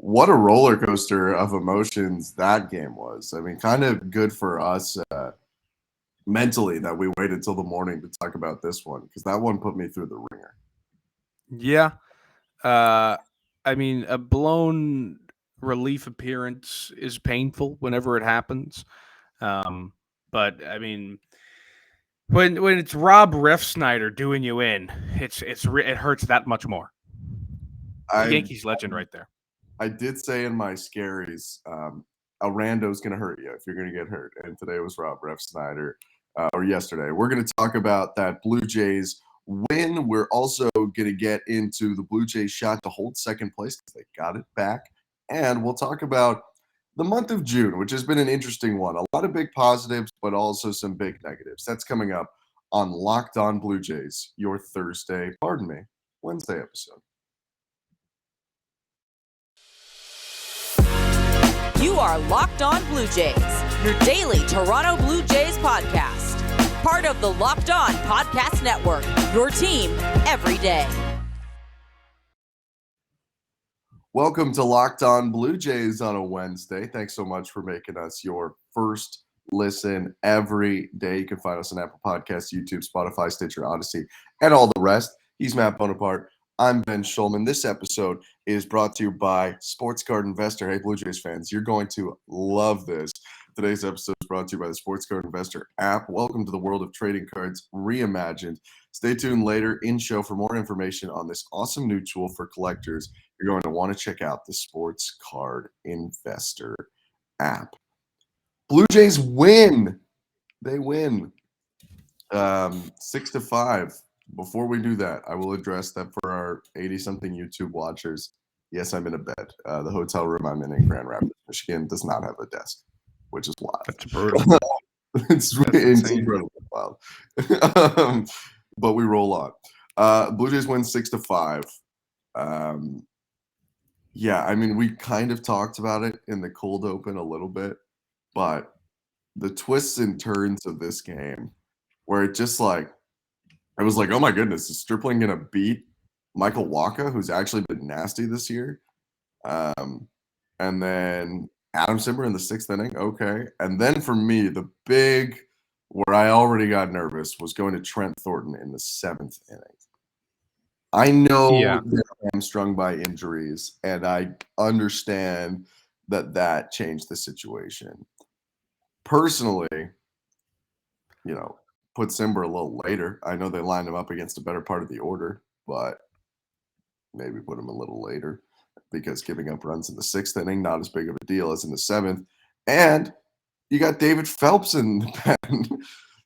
What a roller coaster of emotions that game was. I mean, kind of good for us mentally that we waited till the morning to talk about this one because that one put me through the ringer. Yeah. Uh, I mean, a blown relief appearance is painful whenever it happens. Um, but I mean, when it's Rob Refsnyder doing you in, it hurts that much more. I Yankees legend right there. I did say in my scaries, a rando's going to hurt you if you're going to get hurt. And today was Rob Refsnyder, or yesterday. We're going to talk about that Blue Jays win. We're also going to get into the Blue Jays shot to hold second place because they got it back. And we'll talk about the month of June, which has been an interesting one. A lot of big positives, but also some big negatives. That's coming up on Locked On Blue Jays, your Wednesday episode. You are Locked On Blue Jays, your daily Toronto Blue Jays podcast. Part of the Locked On Podcast Network, your team every day. Welcome to Locked On Blue Jays on a Wednesday. Thanks so much for making us your first listen every day. You can find us on Apple Podcasts, YouTube, Spotify, Stitcher, Odyssey, and all the rest. He's Matt Bonaparte. I'm Ben Shulman. This episode is brought to you by Sports Card Investor. Hey, Blue Jays fans, you're going to love this. Today's episode is brought to you by the Sports Card Investor app. Welcome to the world of trading cards reimagined. Stay tuned later in show for more information on this awesome new tool for collectors. You're going to want to check out the Sports Card Investor app. Blue Jays win. They win 6-5. Before we do that, I will address that for our 80-something YouTube watchers. Yes, I'm in a bed. The hotel room I'm in Grand Rapids, Michigan, does not have a desk, which is wild. That's brutal. It's incredibly wild. But we roll on. Blue Jays win 6-5. Yeah, I mean, we kind of talked about it in the cold open a little bit, but the twists and turns of this game, where it just I was like, oh my goodness, is Stripling going to beat Michael Wacha, who's actually been nasty this year? And then Adam Simber in the sixth inning, okay. And then for me, the big, where I already got nervous, was going to Trent Thornton in the seventh inning. I know they're hamstrung by injuries, and I understand that changed the situation. Personally, put Simber a little later. I know they lined him up against a better part of the order, but maybe put him a little later because giving up runs in the sixth inning, not as big of a deal as in the seventh. And you got David Phelps in the pen.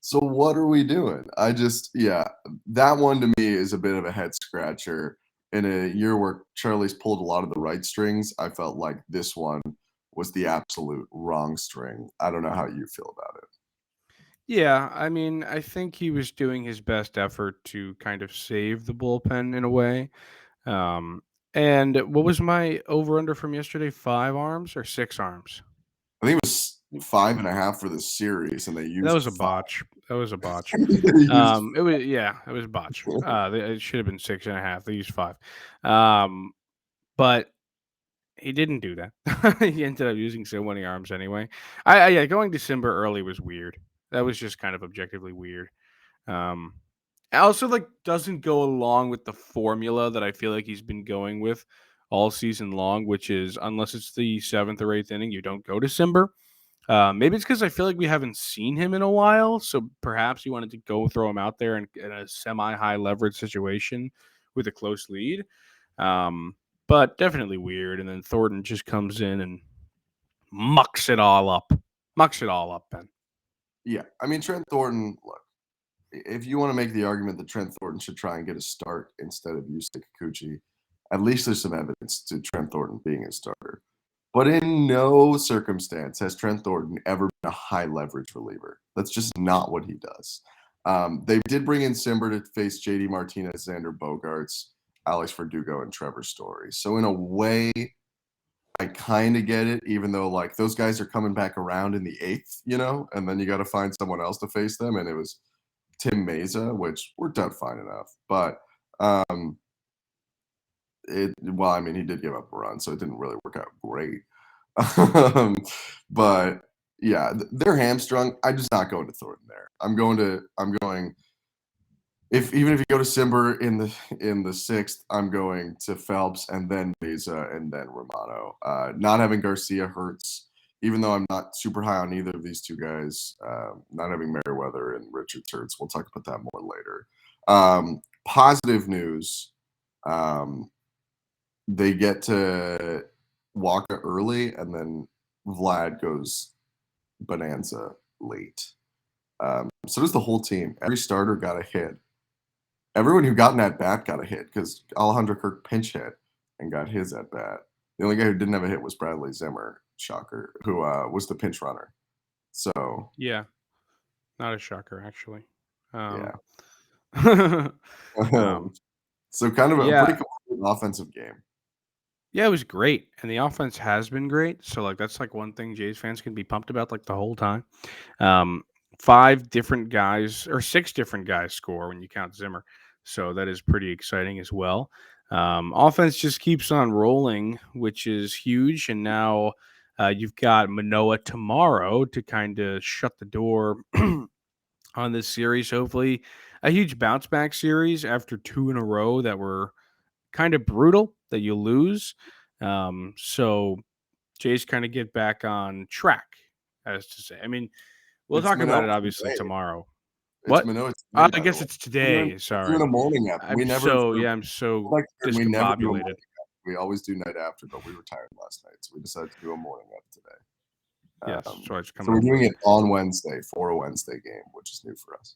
So what are we doing? That one to me is a bit of a head scratcher. In a year where Charlie's pulled a lot of the right strings, I felt like this one was the absolute wrong string. I don't know how you feel about it. Yeah, I mean, I think he was doing his best effort to kind of save the bullpen in a way. And what was my over under from yesterday? 5 arms or 6 arms? I think it was 5.5 for the series, and they used That was a 5. botch. That was a botch. They used It was a botch. It should have been 6.5. They used 5. But he didn't do that. He ended up using so many arms anyway. Going December early was weird. That was just kind of objectively weird. It also doesn't go along with the formula that I feel like he's been going with all season long, which is unless it's the 7th or 8th inning, you don't go to Simber. Maybe it's because I feel like we haven't seen him in a while, so perhaps he wanted to go throw him out there in a semi-high leverage situation with a close lead. But definitely weird. And then Thornton just comes in and mucks it all up. Ben. Yeah, I mean, Trent Thornton, look, if you want to make the argument that Trent Thornton should try and get a start instead of Yusei Kikuchi, at least there's some evidence to Trent Thornton being a starter. But in no circumstance has Trent Thornton ever been a high leverage reliever. That's just not what he does. They did bring in Simber to face JD Martinez, Xander Bogaerts, Alex Verdugo, and Trevor Story. So in a way, I kind of get it, even though those guys are coming back around in the 8th, and then you got to find someone else to face them. And it was Tim Meza, which worked out fine enough. But Well, I mean, he did give up a run, so it didn't really work out great. But yeah, they're hamstrung. I'm just not going to Thornton there. I'm going. Even if you go to Simber in the sixth, I'm going to Phelps and then Beza and then Romano. Not having Garcia hurts, even though I'm not super high on either of these two guys. Not having Merriweather and Richards hurts. We'll talk about that more later. Positive news. They get to Waka early, and then Vlad goes bonanza late. So does the whole team. Every starter got a hit. Everyone who got an at bat got a hit because Alejandro Kirk pinch hit and got his at bat. The only guy who didn't have a hit was Bradley Zimmer, shocker, who was the pinch runner. So Yeah, not a shocker actually. yeah. Um, So kind of a yeah, pretty complete offensive game. yeah, it was great, and the offense has been great. So like that's like one thing Jays fans can be pumped about like the whole time. 5 different guys or 6 different guys score when you count Zimmer, so that is pretty exciting as well. Offense just keeps on rolling, which is huge, and now you've got Manoah tomorrow to kind of shut the door on this series. Hopefully, a huge bounce back series after 2 in a row that were kind of brutal that you lose. So Jays kind of get back on track, as to say. I mean, we'll It's talk about Manoa it obviously today. tomorrow. It's What? Manoa today, I by the guess way. it's today. We're doing Sorry, a morning app. We never I'm so like we never do a morning discombobulated. app. We always do night after, but we were tired last night, so we decided to do a morning app today. Yes, so it's So coming we're up doing late. it on Wednesday for a Wednesday game, which is new for us.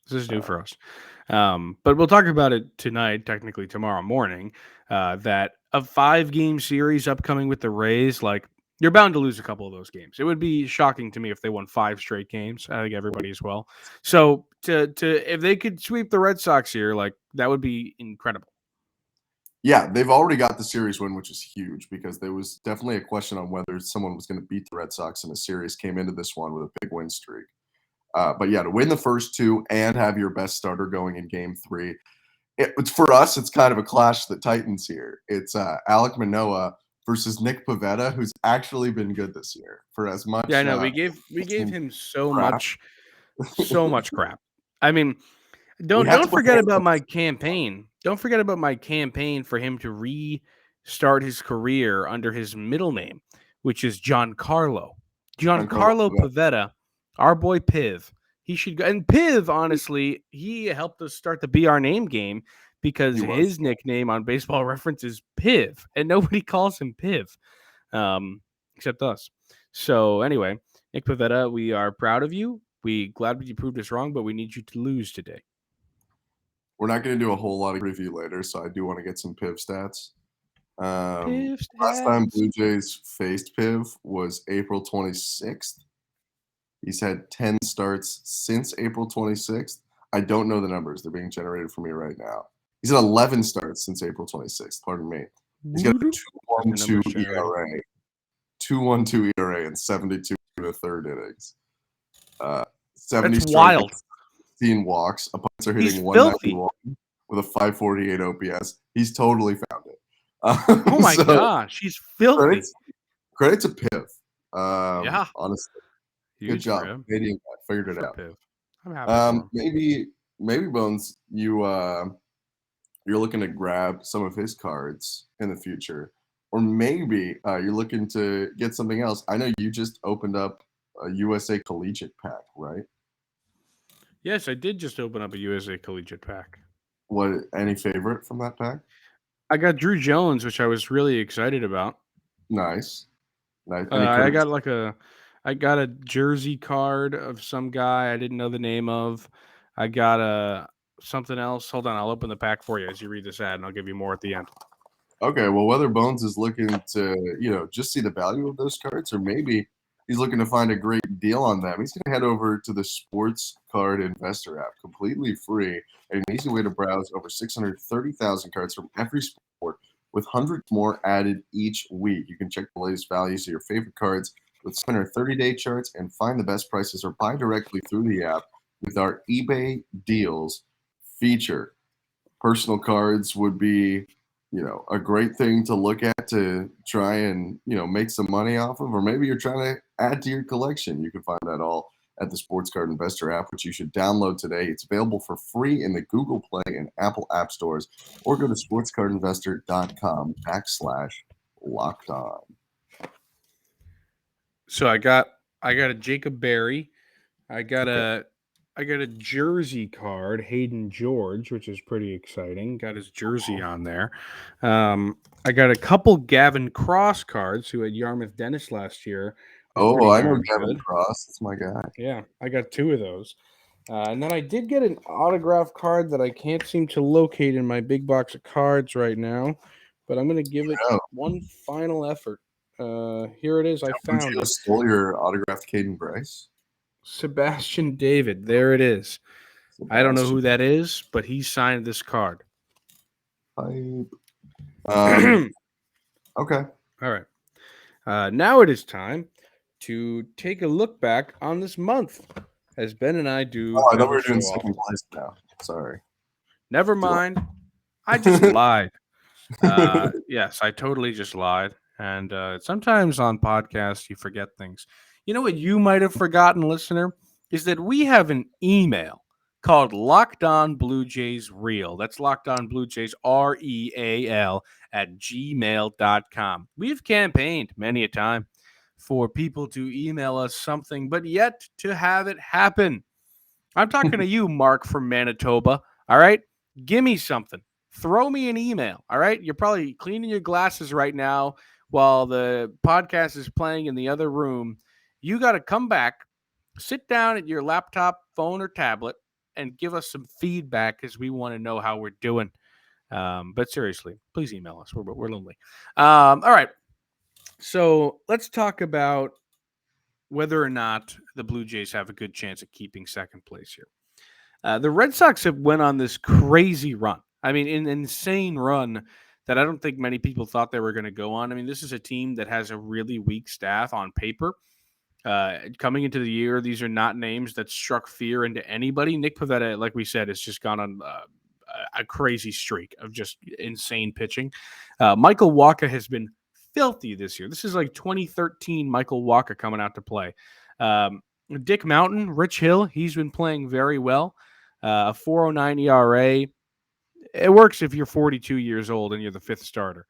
This is new for us. But we'll talk about it tonight, technically tomorrow morning, that a 5-game series upcoming with the Rays, like you're bound to lose a couple of those games. It would be shocking to me if they won 5 straight games. I think everybody as well. So to if they could sweep the Red Sox here, like that would be incredible. Yeah, they've already got the series win, which is huge because there was definitely a question on whether someone was going to beat the Red Sox in a series. Came into this one with a big win streak. But yeah, to win the first 2 and have your best starter going in game 3, it's for us. It's kind of a clash of the Titans here. It's Alek Manoah versus Nick Pivetta, who's actually been good this year. For as much, Yeah, I know. We gave him so crap. much crap. I mean, We don't had to don't put forget hands about on my his- campaign. Don't forget about my campaign for him to restart his career under his middle name, which is Giancarlo. Giancarlo Giancarlo Pivetta. Pivetta, our boy Piv. He should go. And Piv, honestly, he helped us start the Be Our Name game because He was. his nickname on Baseball Reference is Piv, and nobody calls him Piv, except us. So anyway, Nick Pivetta, we are proud of you. We glad you proved us wrong, but we need you to lose today. We're not going to do a whole lot of review later, so I do want to get some Piv stats. Piv Last time stats. Blue Jays faced Piv was April 26th. He's had 10 starts since April 26th. I don't know the numbers. They're being generated for me right now. He's had 11 starts since April 26th. Pardon me. He's got a 2.12 ERA. 2.12 ERA and 72 in the third innings. 70 That's wild. 16 walks. Opponents are He's hitting filthy. 191 with a 548 OPS. He's totally found it. Oh my gosh, he's filthy. Credit to Piv. Yeah. Honestly, good Huge for job. him. Canadian guy figured it For out. Piv. I'm happy for him. Maybe Bones, you're looking to grab some of his cards in the future, or maybe you're looking to get something else. I know you just opened up a USA Collegiate pack, right? Yes, I did just open up a USA Collegiate pack. What? Any favorite from that pack? I got Drew Jones, which I was really excited about. Nice. Any I cards? got a jersey card of some guy I didn't know the name of. I got a something else. Hold on, I'll open the pack for you as you read this ad, and I'll give you more at the end. Okay, well, whether Bones is looking to, just see the value of those cards, or maybe he's looking to find a great deal on them, he's going to head over to the Sports Card Investor app, completely free, and an easy way to browse over 630,000 cards from every sport, with hundreds more added each week. You can check the latest values of your favorite cards with 630-day charts and find the best prices or buy directly through the app with our eBay Deals feature. Personal cards would be a great thing to look at to try and, make some money off of, or maybe you're trying to add to your collection. You can find that all at the Sports Card Investor app, which you should download today. It's available for free in the Google Play and Apple App Stores, or go to sportscardinvestor.com/lockedon. So I got a Jacob Berry. I got a jersey card, Hayden George, which is pretty exciting. Got his jersey on there. I got a couple Gavin Cross cards, who had Yarmouth Dennis last year. Oh, I know Gavin Cross. That's my guy. Yeah, I got 2 of those. And then I did get an autograph card that I can't seem to locate in my big box of cards right now, but I'm going to give it one final effort. Here it is. I found it. Stole your autographed Caden Bryce? Sebastian David. There it is. I don't know who that is, but he signed this card. Okay. All right. Now it is time to take a look back on this month, as Ben and I do. Oh, I thought we were doing second place now. Sorry. Never mind. I just lied. Yes, I totally just lied. And sometimes on podcasts, you forget things. You know what you might have forgotten, listener, is that we have an email called Locked On Blue Jays Real. That's Locked On Blue Jays REAL @gmail.com. We've campaigned many a time for people to email us something, but yet to have it happen. I'm talking to you, Mark from Manitoba. All right, give me something. Throw me an email. All right, you're probably cleaning your glasses right now while the podcast is playing in the other room. You got to come back, sit down at your laptop, phone, or tablet, and give us some feedback, because we want to know how we're doing. But seriously, please email us. We're lonely. All right. So let's talk about whether or not the Blue Jays have a good chance at keeping second place here. The Red Sox have went on this crazy run. I mean, an insane run that I don't think many people thought they were going to go on. I mean, this is a team that has a really weak staff on paper. Coming into the year, these are not names that struck fear into anybody. Nick Pivetta, like we said, has just gone on a crazy streak of just insane pitching. Michael Wacha has been filthy this year. This is like 2013 Michael Wacha coming out to play. Dick Mountain, Rich Hill, he's been playing very well. 4.09 ERA. It works if you're 42 years old and you're the 5th starter.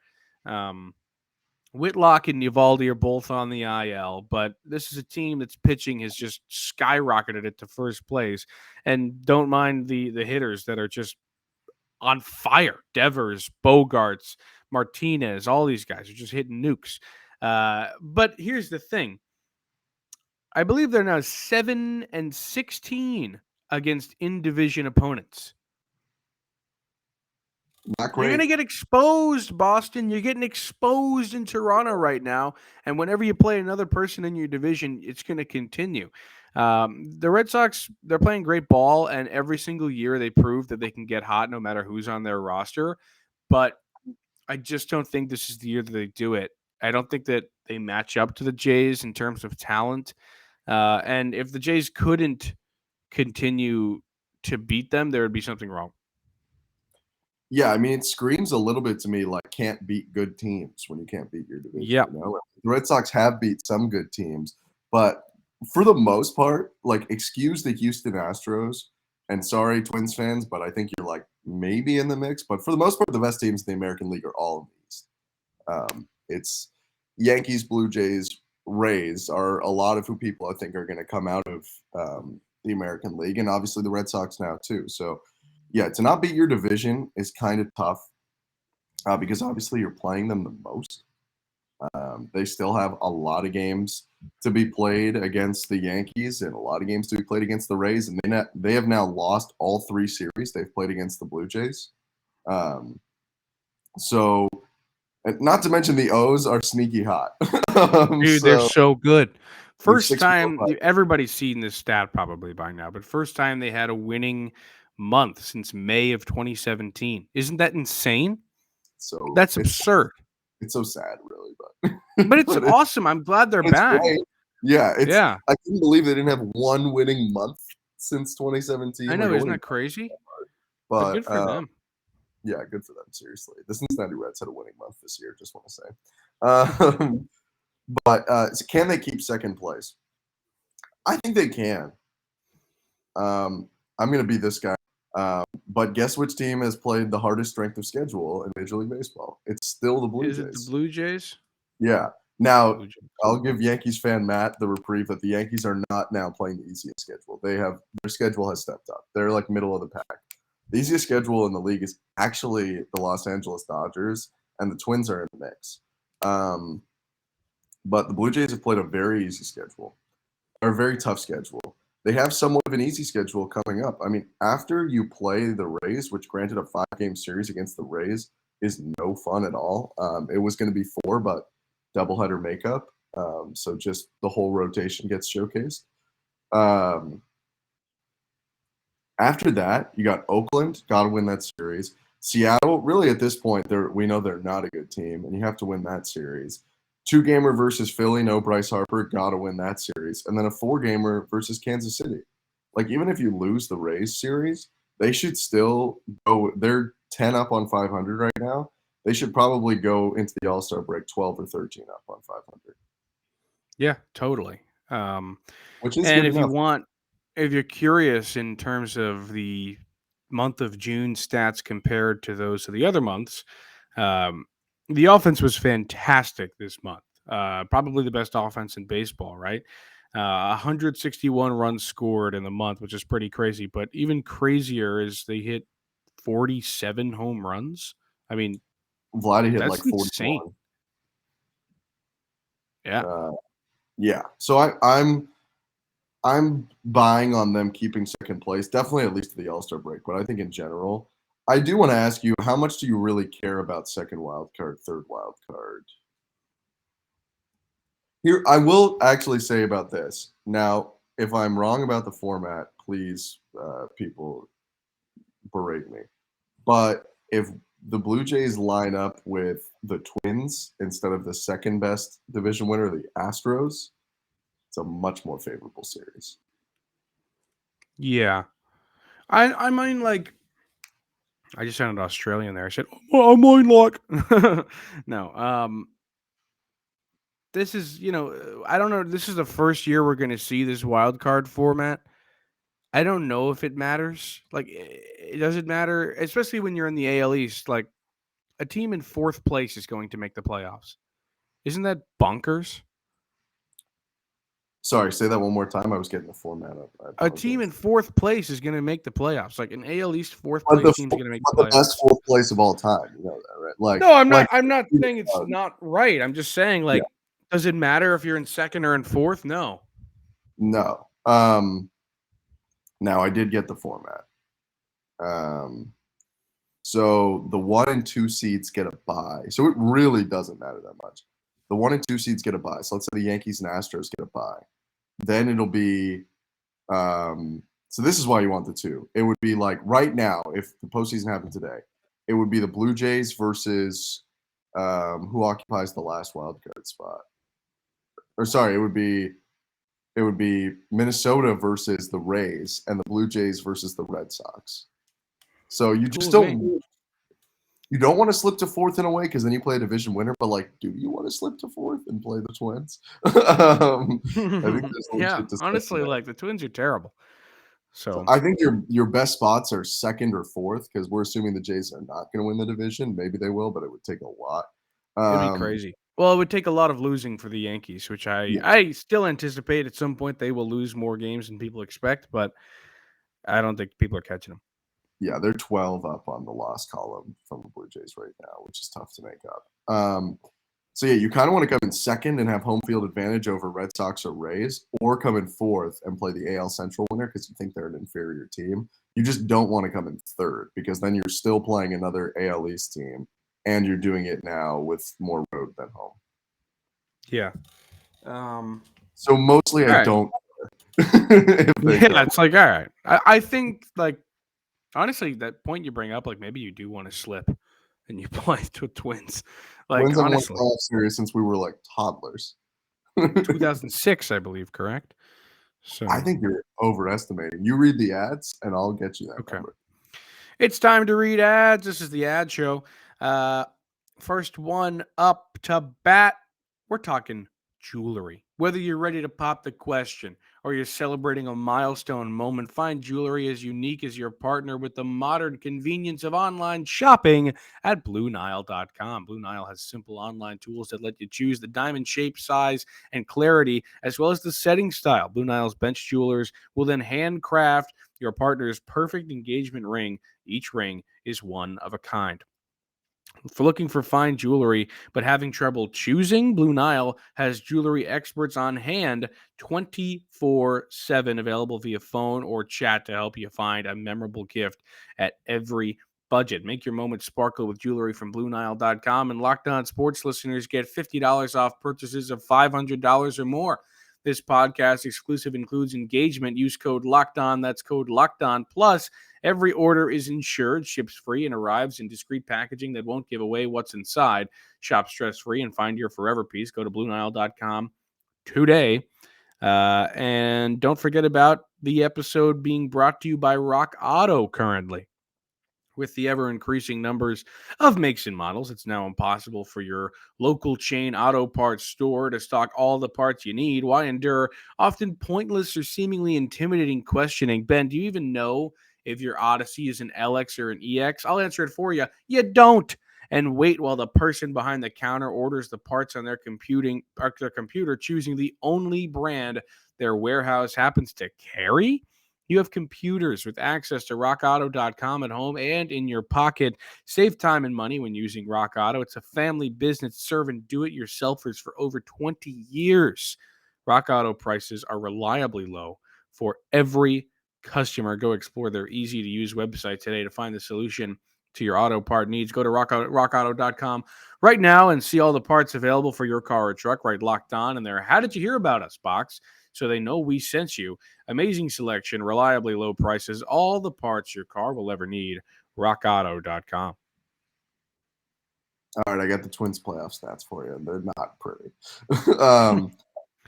Whitlock and Eovaldi are both on the IL, but this is a team that's pitching has just skyrocketed it to first place. And don't mind the hitters that are just on fire. Devers, Bogarts, Martinez, all these guys are just hitting nukes. But here's the thing. I believe they're now 7-16 against in-division opponents. Not great. You're going to get exposed, Boston. You're getting exposed in Toronto right now. And whenever you play another person in your division, it's going to continue. The Red Sox, they're playing great ball, and every single year they prove that they can get hot no matter who's on their roster. But I just don't think this is the year that they do it. I don't think that they match up to the Jays in terms of talent. And if the Jays couldn't continue to beat them, there would be something wrong. Yeah, I mean, it screams a little bit to me like can't beat good teams when you can't beat your division. Yeah. The Red Sox have beat some good teams, but for the most part, like, excuse the Houston Astros, and sorry, Twins fans, but I think you're like maybe in the mix. But for the most part, the best teams in the American League are all in the East. It's Yankees, Blue Jays, Rays are a lot of who people I think are going to come out of the American League, and obviously the Red Sox now too. So yeah, to not beat your division is kind of tough because obviously you're playing them the most. They still have a lot of games to be played against the Yankees and a lot of games to be played against the Rays, and they have now lost all 3 series they've played against the Blue Jays. So, not to mention the O's are sneaky hot. Dude, they're so good. First time, everybody's seen this stat probably by now, but first time they had a winning month since May of 2017. Isn't that insane? So that's absurd. It's so sad, really, but it's awesome. I'm glad they're back. Great. Yeah, I couldn't believe they didn't have one winning month since 2017. I know, isn't that crazy? But good for them. Yeah, good for them. Seriously, the Cincinnati Reds had a winning month this year. Just want to say, but so can they keep second place? I think they can. I'm going to be this guy. But guess which team has played the hardest strength of schedule in Major League Baseball? It's still the Blue Jays. Is it the Blue Jays? Yeah. Now, Blue Jays. I'll give Yankees fan Matt the reprieve that the Yankees are not now playing the easiest schedule. Their schedule has stepped up. They're like middle of the pack. The easiest schedule in the league is actually the Los Angeles Dodgers, and the Twins are in the mix. But the Blue Jays have played a very easy schedule, or a very tough schedule. They have somewhat of an easy schedule coming up. I mean, after you play the Rays, which granted a 5-game series against the Rays is no fun at all. It was going to be 4, but doubleheader makeup. So just the whole rotation gets showcased. After that, you got Oakland, got to win that series. Seattle, really at this point, we know they're not a good team, and you have to win that series. 2-gamer versus Philly, no Bryce Harper, got to win that series. And then a 4-gamer versus Kansas City. Like, even if you lose the Rays series, they should still go. They're 10 up on 500 right now. They should probably go into the All-Star break 12 or 13 up on 500. Yeah, totally. Which is and good if enough. if you're curious in terms of the month of June stats compared to those of the other months, the offense was fantastic this month. Probably the best offense in baseball, right? 161 runs scored in the month, which is pretty crazy. But even crazier is they hit 47 home runs. I mean, Vladdy hit that's like 41. insane. Yeah. Yeah. So I'm buying on them keeping second place, definitely at least to the All-Star break. But I think in general, I do want to ask you, how much do you really care about second wild card, third wild card? Here, I will actually say about this. Now, if I'm wrong about the format, please, people, berate me. But if the Blue Jays line up with the Twins instead of the second best division winner, the Astros, it's a much more favorable series. Yeah. I mean, like, I just sounded Australian there. I said, "Oh, I'm on luck." No. This is, I don't know. This is the first year we're going to see this wild card format. I don't know if it matters. Like, it doesn't matter, especially when you're in the AL East. Like, a team in 4th place is going to make the playoffs. Isn't that bonkers? Sorry, say that one more time. I was getting the format up. A team in 4th place is going to make the playoffs. Like, an AL East 4th But place team is going to make the the playoffs. best 4th place of all time. You know that, right? Like, No, I'm not. like, I'm not saying it's not right. I'm just saying, like, does it matter if you're in 2nd or in 4th? No. No. Now I did get the format. So the 1 and 2 seeds get a bye. So it really doesn't matter that much. The 1 and 2 seeds get a bye. So let's say the Yankees and Astros get a bye. Then it'll be so this is why you want the 2. It would be like right now, if the postseason happened today, it would be the Blue Jays versus who occupies the last wild card spot. Or sorry, it would be Minnesota versus the Rays and the Blue Jays versus the Red Sox. So you just don't want to slip to 4th in a way because then you play a division winner. But like, do you want to slip to 4th and play the Twins? I think yeah, honestly, like the Twins are terrible. So I think your best spots are 2nd or 4th because we're assuming the Jays are not going to win the division. Maybe they will, but it would take a lot. It'd be crazy. Well, it would take a lot of losing for the Yankees, which I still anticipate at some point they will lose more games than people expect, but I don't think people are catching them. Yeah, they're 12 up on the loss column from the Blue Jays right now, which is tough to make up. So yeah, you kind of want to come in 2nd and have home field advantage over Red Sox or Rays, or come in 4th and play the AL Central winner because you think they're an inferior team. You just don't want to come in 3rd because then you're still playing another AL East team, and you're doing it now with more road than home. Yeah. So mostly I don't. Yeah, it's like, all right. I think, like, honestly, that point you bring up, like, maybe you do want to slip and you play to Twins. Like, Twins honestly, have won series since we were like toddlers. 2006, I believe, correct? So I think you're overestimating. You read the ads, and I'll get you that number. It's time to read ads. This is the ad show. First one up to bat. We're talking jewelry. Whether you're ready to pop the question or you're celebrating a milestone moment, find jewelry as unique as your partner with the modern convenience of online shopping at BlueNile.com. Blue Nile has simple online tools that let you choose the diamond shape, size, and clarity, as well as the setting style. Blue Nile's bench jewelers will then handcraft your partner's perfect engagement ring. Each ring is one of a kind. For looking for fine jewelry but having trouble choosing, Blue Nile has jewelry experts on hand 24/7, available via phone or chat to help you find a memorable gift at every budget. Make your moment sparkle with jewelry from BlueNile.com, and Locked On Sports listeners get $50 off purchases of $500 or more. This podcast exclusive includes engagement. Use code LOCKEDON. That's code LOCKEDON. Plus, every order is insured, ships free, and arrives in discreet packaging that won't give away what's inside. Shop stress-free and find your forever piece. Go to BlueNile.com today. And don't forget about the episode being brought to you by Rock Auto currently. With the ever-increasing numbers of makes and models, it's now impossible for your local chain auto parts store to stock all the parts you need. Why endure often pointless or seemingly intimidating questioning? Ben, do you even know if your Odyssey is an LX or an EX? I'll answer it for you. You don't. And wait while the person behind the counter orders the parts on their computer, choosing the only brand their warehouse happens to carry. You have computers with access to rockauto.com at home and in your pocket. Save time and money when using Rock Auto. It's a family business serving do-it-yourselfers for over 20 years. Rock Auto prices are reliably low for every customer. Go explore their easy-to-use website today to find the solution to your auto part needs. Go to rockauto.com right now and see all the parts available for your car or truck. Right, Locked On in there. How did you hear about us box? So they know we sent you. Amazing selection, reliably low prices, all the parts your car will ever need. RockAuto.com. All right, I got the Twins playoff stats for you. They're not pretty.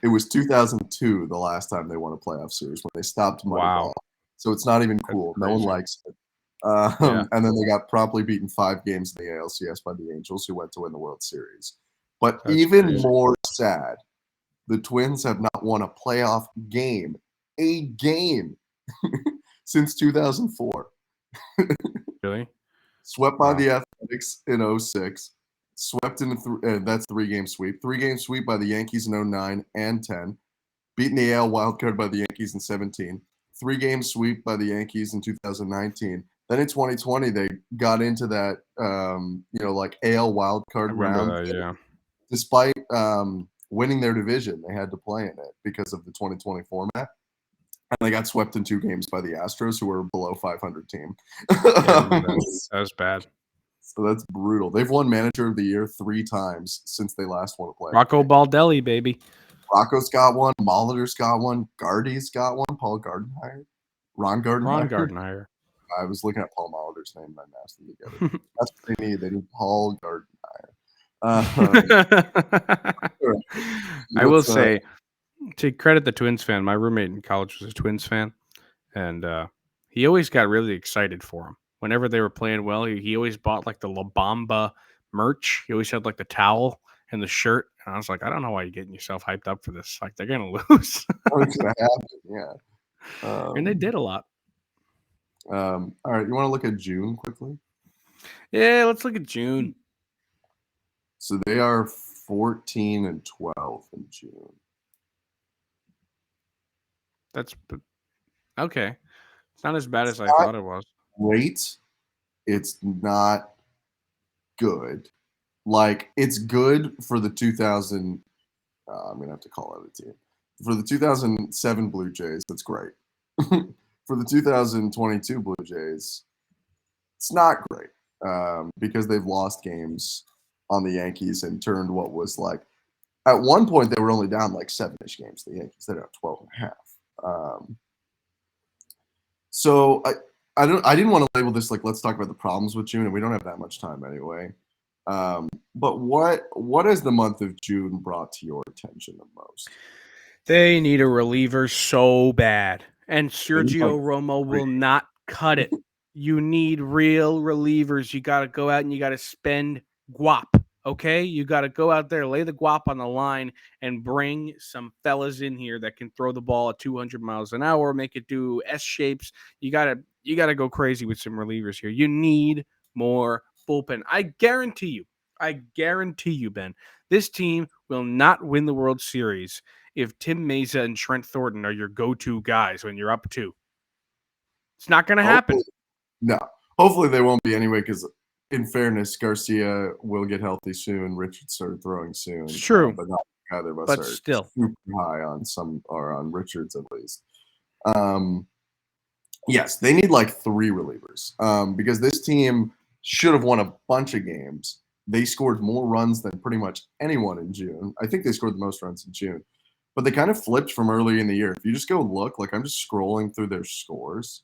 It was 2002 the last time they won a playoff series when they stopped Moneyball. Wow. So it's not even cool. No one likes it. Yeah. And then they got promptly beaten 5 games in the ALCS by the Angels, who went to win the World Series. But That's even crazy. more sad, the Twins have not won a playoff game, since 2004. Really? Swept by Wow. the Athletics in 06. Swept in that's 3-game sweep. 3-game sweep by the Yankees in 09 and 10. Beaten the AL wildcard by the Yankees in 17. 3-game sweep by the Yankees in 2019. Then in 2020, they got into that, like AL wildcard round. That, yeah. Despite winning their division, they had to play in it because of the 2020 format. And they got swept in 2 games by the Astros, who were a below 500 team. That was bad. So that's brutal. They've won Manager of the Year 3 times since they last won a playoff. Rocco Baldelli, baby. Rocco's got one. Molitor's got one. Gardy's got one. Paul Gardenhire. Ron Gardenhire. I was looking at Paul Molitor's name and I mashed them together. That's what they need. They need Paul Gardenhire. I will say, to credit the Twins fan, my roommate in college was a Twins fan, and he always got really excited for them. Whenever they were playing well, he always bought like the La Bamba merch. He always had like the towel and the shirt. And I was like, I don't know why you're getting yourself hyped up for this. Like, they're going to lose. What's going to happen? Yeah. And they did a lot. All right. You want to look at June quickly? Yeah, let's look at June. So they are 14 and 12 in June. That's okay. It's not as bad as I thought it was. Great. It's not good. Like, it's good for the 2000. I'm gonna have to call out a team. For the 2007 Blue Jays, that's great. For the 2022 Blue Jays, it's not great because they've lost games on the Yankees and turned what was like. At one point, they were only down like 7-ish games. The Yankees, they're at 12 and a half. So I didn't want to label this like, let's talk about the problems with June, and we don't have that much time anyway. But what has the month of June brought to your attention the most? They need a reliever so bad, and Sergio Romo will not cut it. You need real relievers. You got to go out and you got to spend guap. Okay, you got to go out there, lay the guap on the line, and bring some fellas in here that can throw the ball at 200 miles an hour, make it do S shapes. You gotta go crazy with some relievers here. You need more bullpen. I guarantee you, Ben, this team will not win the World Series if Tim Mesa and Trent Thornton are your go-to guys when you're up 2. It's not going to happen. No. Hopefully they won't be anyway, because in fairness, Garcia will get healthy soon. Richard started throwing soon. It's true. But not either of us But are still. super high on some, or on Richards at least. Yes, they need like 3 relievers because this team should have won a bunch of games. They scored more runs than pretty much anyone in June. I think they scored the most runs in June. But they kind of flipped from early in the year. If you just go look, like I'm just scrolling through their scores,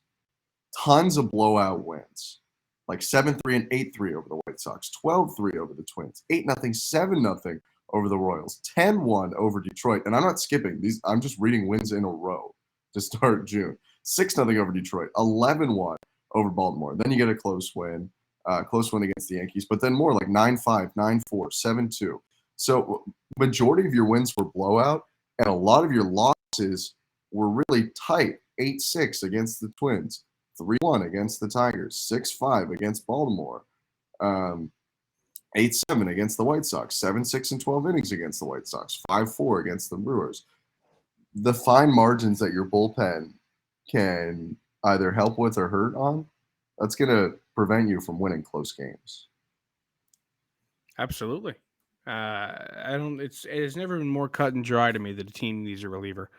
tons of blowout wins. Like 7-3 and 8-3 over the White Sox, 12-3 over the Twins, 8-0, 7-0 over the Royals, 10-1 over Detroit. And I'm not skipping these. I'm just reading wins in a row to start June. 6-0 over Detroit, 11-1 over Baltimore. Then you get a close win against the Yankees, but then more like 9-5, 9-4, 7-2. So majority of your wins were blowout, and a lot of your losses were really tight. 8-6 against the Twins, 3-1 against the Tigers, 6-5 against Baltimore, 8-7 against the White Sox, 7-6 in 12 innings against the White Sox, 5-4 against the Brewers. The fine margins that your bullpen can either help with or hurt on, that's going to prevent you from winning close games. Absolutely. It's never been more cut and dry to me that a team needs a reliever.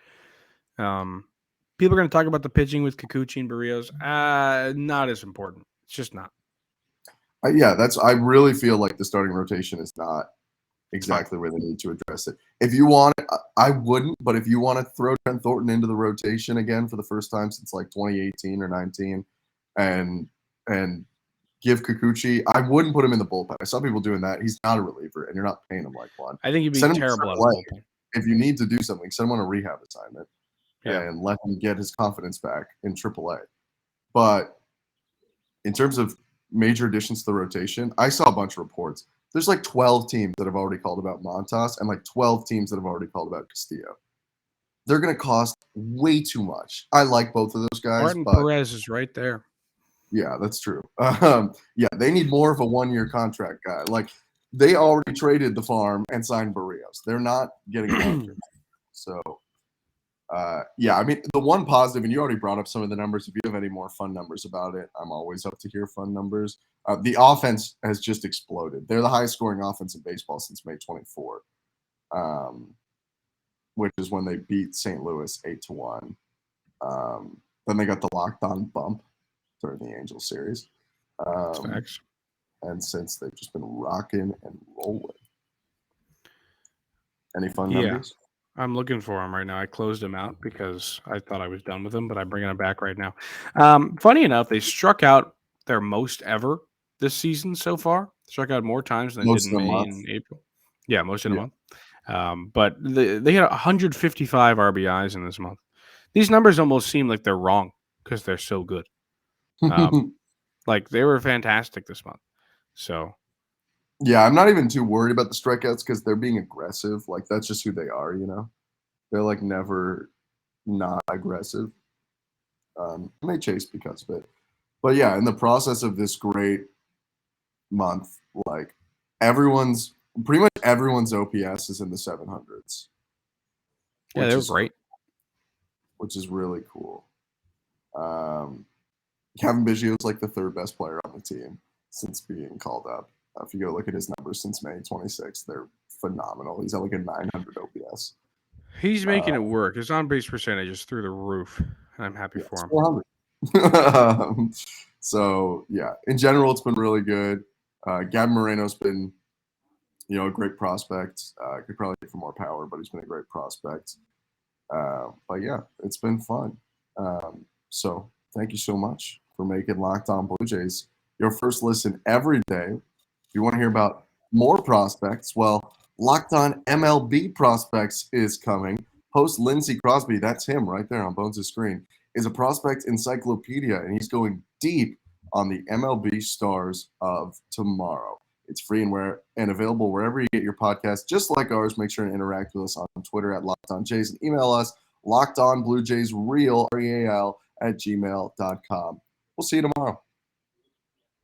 People are going to talk about the pitching with Kikuchi and Barrios. Not as important. It's just not. I really feel like the starting rotation is not exactly where they need to address it. If you want it, I wouldn't, but if you want to throw Trent Thornton into the rotation again for the first time since like 2018 or 19 and give Kikuchi, I wouldn't put him in the bullpen. I saw people doing that. He's not a reliever, and you're not paying him like one. I think he'd be terrible at the bullpen. If you need to do something, send him on a rehab assignment and let him get his confidence back in AAA. But in terms of major additions to the rotation, I saw a bunch of reports. There's like 12 teams that have already called about Montas and like 12 teams that have already called about Castillo. They're going to cost way too much. I like both of those guys. Martin Perez is right there. Yeah, that's true. They need more of a 1-year contract guy. Like, they already traded the farm and signed Barrios. They're not getting a So, I mean, the one positive, and you already brought up some of the numbers. If you have any more fun numbers about it, I'm always up to hear fun numbers. The offense has just exploded. They're the highest scoring offense in baseball since May 24, which is when they beat St. Louis 8-1. Then they got the lockdown bump during the Angels series. Thanks. And since they've just been rocking and rolling. Any fun numbers? I'm looking for them right now. I closed them out because I thought I was done with them, but I'm bringing them back right now. Funny enough, they struck out their most ever this season so far. Struck out more times than they did in May and April. Yeah, most in a month. But they had 155 RBIs in this month. These numbers almost seem like they're wrong because they're so good. Like, they were fantastic this month. So, yeah, I'm not even too worried about the strikeouts because they're being aggressive. Like, that's just who they are, you know? They're, like, never not aggressive. And they chase because of it. But, yeah, in the process of this great month, like, pretty much everyone's OPS is in the 700s. Yeah, they're great. Which is really cool. Kevin Biggio is, like, the 3rd best player on the team since being called up. If you go look at his numbers since May 26th, they're phenomenal. He's at like a 900 OPS. He's making it work. His on-base percentage is through the roof, and I'm happy for him. 400. So, yeah, in general, it's been really good. Gavin Moreno's been, a great prospect. Could probably get for more power, but he's been a great prospect. But, yeah, it's been fun. So, thank you so much for making Locked On Blue Jays your first listen every day. If you want to hear about more prospects, well, Locked On MLB Prospects is coming. Host Lindsey Crosby, that's him right there on Bones' screen, is a prospect encyclopedia, and he's going deep on the MLB Stars of Tomorrow. It's free and available wherever you get your podcast, just like ours. Make sure to interact with us on Twitter at LockedOnJays and email us LockedOnBlueJaysReal, REAL, @gmail.com. We'll see you tomorrow.